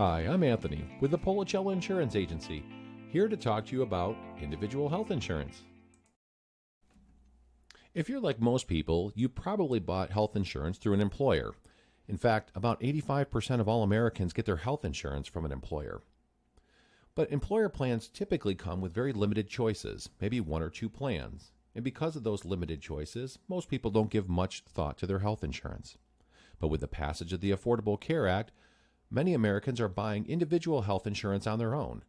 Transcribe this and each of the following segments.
Hi, I'm Anthony with the Policello Insurance Agency, here to talk to you about individual health insurance. If you're like most people, you probably bought health insurance through an employer. In fact, about 85% of all Americans get their health insurance from an employer. But employer plans typically come with very limited choices, maybe one or two plans. And because of those limited choices, most people don't give much thought to their health insurance. But with the passage of the Affordable Care Act, many Americans are buying individual health insurance on their own,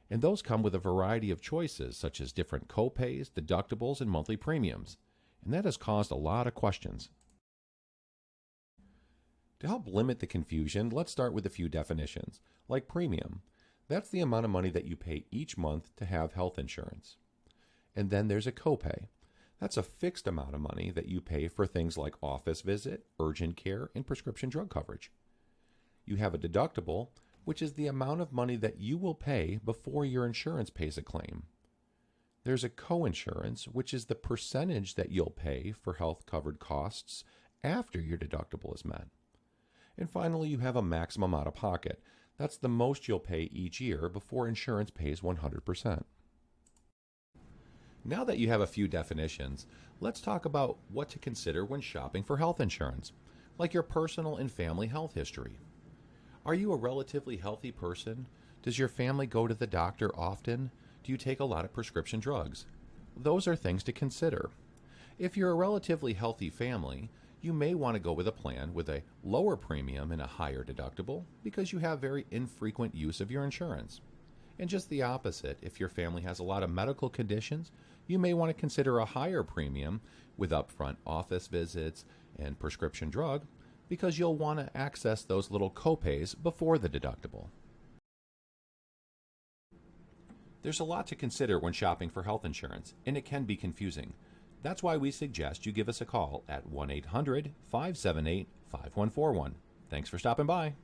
and those come with a variety of choices such as different co-pays, deductibles, and monthly premiums, and that has caused a lot of questions. To help limit the confusion, let's start with a few definitions, like premium. That's the amount of money that you pay each month to have health insurance. And then there's a copay. That's a fixed amount of money that you pay for things like office visit, urgent care, and prescription drug coverage. You have a deductible, which is the amount of money that you will pay before your insurance pays a claim. There's a coinsurance, which is the percentage that you'll pay for health-covered costs after your deductible is met. And finally, you have a maximum out-of-pocket. That's the most you'll pay each year before insurance pays 100%. Now that you have a few definitions, let's talk about what to consider when shopping for health insurance, like your personal and family health history. Are you a relatively healthy person? Does your family go to the doctor often? Do you take a lot of prescription drugs? Those are things to consider. If you're a relatively healthy family, you may want to go with a plan with a lower premium and a higher deductible because you have very infrequent use of your insurance. And just the opposite, if your family has a lot of medical conditions, you may want to consider a higher premium with upfront office visits and prescription drug, because you'll want to access those little copays before the deductible. There's a lot to consider when shopping for health insurance, and it can be confusing. That's why we suggest you give us a call at 1-800-578-5141. Thanks for stopping by.